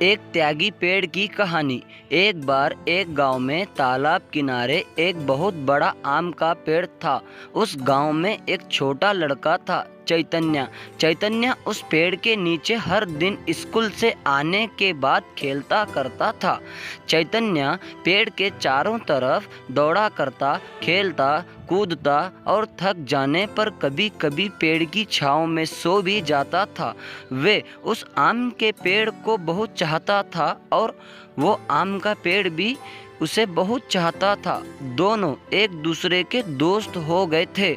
एक त्यागी पेड़ की कहानी। एक बार एक गांव में तालाब किनारे एक बहुत बड़ा आम का पेड़ था। उस गांव में एक छोटा लड़का था, चैतन्य। चैतन्य उस पेड़ के नीचे हर दिन स्कूल से आने के बाद खेलता करता था। चैतन्य पेड़ के चारों तरफ दौड़ा करता, खेलता कूदता और थक जाने पर कभी कभी पेड़ की छांव में सो भी जाता था। वे उस आम के पेड़ को बहुत चाहता था और वो आम का पेड़ भी उसे बहुत चाहता था। दोनों एक दूसरे के दोस्त हो गए थे।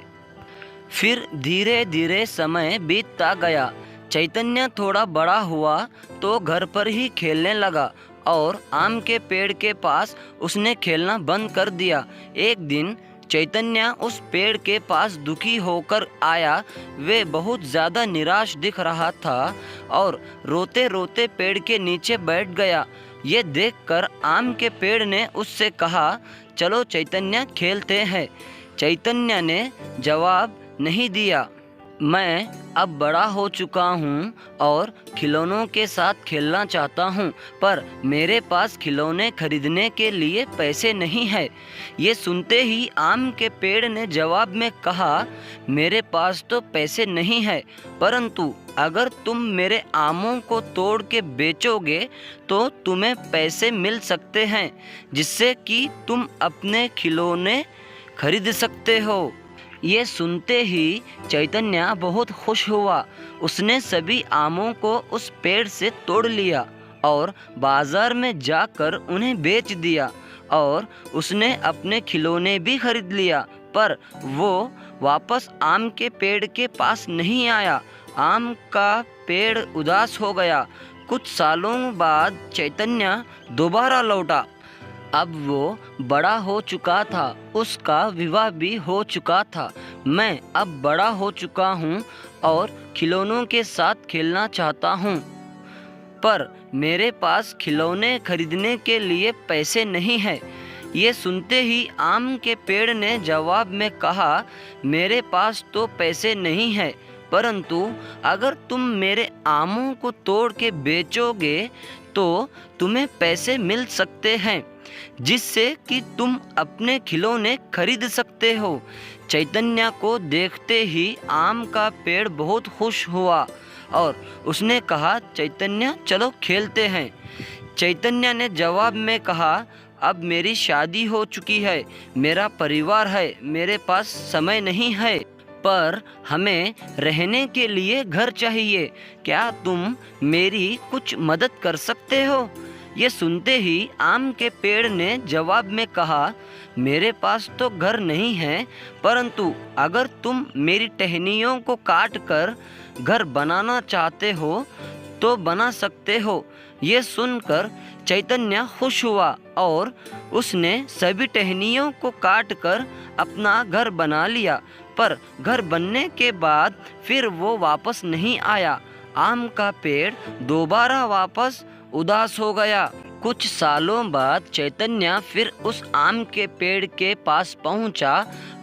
फिर धीरे धीरे समय बीतता गया। चैतन्य थोड़ा बड़ा हुआ तो घर पर ही खेलने लगा और आम के पेड़ के पास उसने खेलना बंद कर दिया। एक दिन चैतन्य उस पेड़ के पास दुखी होकर आया। वे बहुत ज़्यादा निराश दिख रहा था और रोते रोते पेड़ के नीचे बैठ गया। ये देखकर आम के पेड़ ने उससे कहा, चलो चैतन्य खेलते हैं। चैतन्य ने जवाब नहीं दिया। मैं अब बड़ा हो चुका हूँ और खिलौनों के साथ खेलना चाहता हूँ, पर मेरे पास खिलौने खरीदने के लिए पैसे नहीं है। ये सुनते ही आम के पेड़ ने जवाब में कहा, मेरे पास तो पैसे नहीं है, परंतु अगर तुम मेरे आमों को तोड़ के बेचोगे तो तुम्हें पैसे मिल सकते हैं, जिससे कि तुम अपने खिलौने खरीद सकते हो। ये सुनते ही चैतन्य बहुत खुश हुआ। उसने सभी आमों को उस पेड़ से तोड़ लिया और बाजार में जाकर उन्हें बेच दिया और उसने अपने खिलौने भी खरीद लिया। पर वो वापस आम के पेड़ के पास नहीं आया। आम का पेड़ उदास हो गया। कुछ सालों बाद चैतन्य दोबारा लौटा। अब वो बड़ा हो चुका था, उसका विवाह भी हो चुका था। मैं अब बड़ा हो चुका हूँ और खिलौनों के साथ खेलना चाहता हूँ, पर मेरे पास खिलौने खरीदने के लिए पैसे नहीं है। ये सुनते ही आम के पेड़ ने जवाब में कहा, मेरे पास तो पैसे नहीं है, परंतु अगर तुम मेरे आमों को तोड़ के बेचोगे तो तुम्हें पैसे मिल सकते हैं, जिससे कि तुम अपने खिलौने खरीद सकते हो। चैतन्य को देखते ही आम का पेड़ बहुत खुश हुआ और उसने कहा, चैतन्य चलो खेलते हैं। चैतन्य ने जवाब में कहा, अब मेरी शादी हो चुकी है, मेरा परिवार है, मेरे पास समय नहीं है, पर हमें रहने के लिए घर चाहिए। क्या तुम मेरी कुछ मदद कर सकते हो? ये सुनते ही आम के पेड़ ने जवाब में कहा, मेरे पास तो घर नहीं है, परंतु अगर तुम मेरी टहनियों को काट कर घर बनाना चाहते हो तो बना सकते हो। ये सुनकर चैतन्य खुश हुआ और उसने सभी टहनियों को काट कर अपना घर बना लिया। पर घर बनने के बाद फिर वो वापस नहीं आया। आम का पेड़ दोबारा वापस उदास हो गया। कुछ सालों बाद चैतन्य फिर उस आम के पेड़ के पास पहुंचा।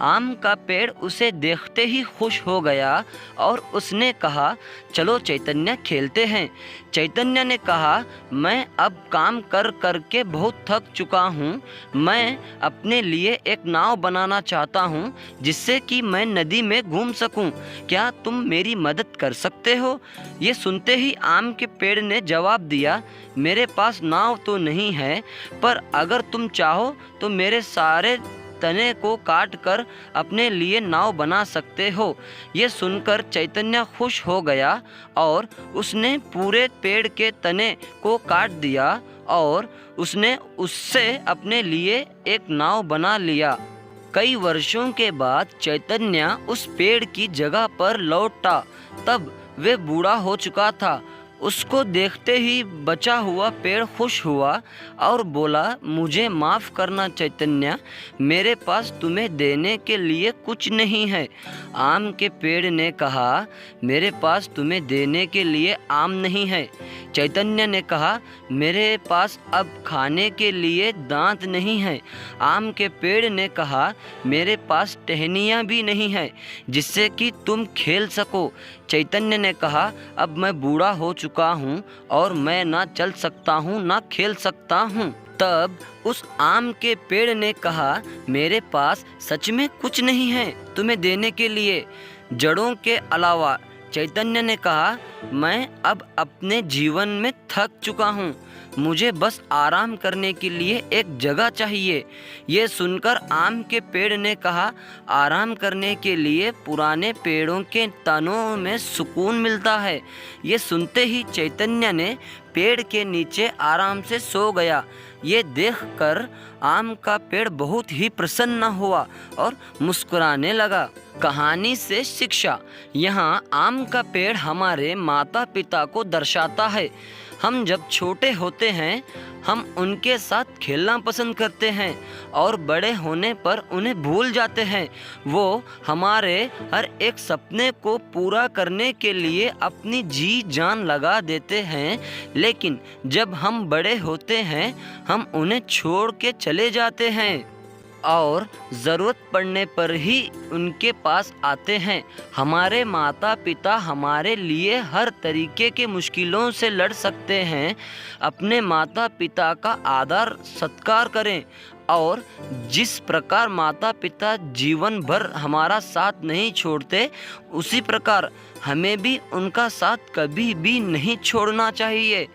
आम का पेड़ उसे देखते ही खुश हो गया और उसने कहा, चलो चैतन्य खेलते हैं। चैतन्य ने कहा, मैं अब काम कर कर के बहुत थक चुका हूँ। मैं अपने लिए एक नाव बनाना चाहता हूँ, जिससे कि मैं नदी में घूम सकूँ। क्या तुम मेरी मदद कर सकते हो? ये सुनते ही आम के पेड़ ने जवाब दिया, मेरे पास नाव तो नहीं है, पर अगर तुम चाहो तो मेरे सारे तने को काट कर अपने लिए नाव बना सकते हो। ये सुनकर चैतन्य खुश हो गया और उसने पूरे पेड़ के तने को काट दिया और उसने उससे अपने लिए एक नाव बना लिया। कई वर्षों के बाद चैतन्य उस पेड़ की जगह पर लौटा। तब वे बूढ़ा हो चुका था। उसको देखते ही बचा हुआ पेड़ खुश हुआ और बोला, मुझे माफ़ करना चैतन्य, मेरे पास तुम्हें देने के लिए कुछ नहीं है। आम के पेड़ ने कहा, मेरे पास तुम्हें देने के लिए आम नहीं है। चैतन्य ने कहा, मेरे पास अब खाने के लिए दांत नहीं है। आम के पेड़ ने कहा, मेरे पास टहनियाँ भी नहीं है जिससे कि तुम खेल सको। चैतन्य ने कहा, अब मैं बूढ़ा हो चुका चुका हूँ और मैं ना चल सकता हूँ ना खेल सकता हूँ। तब उस आम के पेड़ ने कहा, मेरे पास सच में कुछ नहीं है तुम्हें देने के लिए जड़ों के अलावा। चैतन्य ने कहा, मैं अब अपने जीवन में थक चुका हूँ, मुझे बस आराम करने के लिए एक जगह चाहिए। ये सुनकर आम के पेड़ ने कहा, आराम करने के लिए पुराने पेड़ों के तनों में सुकून मिलता है। ये सुनते ही चैतन्य ने पेड़ के नीचे आराम से सो गया। ये देखकर आम का पेड़ बहुत ही प्रसन्न हुआ और मुस्कुराने लगा। कहानी से शिक्षा। यहाँ आम का पेड़ हमारे माता पिता को दर्शाता है। हम जब छोटे होते हैं हम उनके साथ खेलना पसंद करते हैं और बड़े होने पर उन्हें भूल जाते हैं। वो हमारे हर एक सपने को पूरा करने के लिए अपनी जी जान लगा देते हैं, लेकिन जब हम बड़े होते हैं हम उन्हें छोड़ के चले जाते हैं और ज़रूरत पड़ने पर ही उनके पास आते हैं। हमारे माता पिता हमारे लिए हर तरीके के मुश्किलों से लड़ सकते हैं। अपने माता पिता का आदर सत्कार करें और जिस प्रकार माता पिता जीवन भर हमारा साथ नहीं छोड़ते, उसी प्रकार हमें भी उनका साथ कभी भी नहीं छोड़ना चाहिए।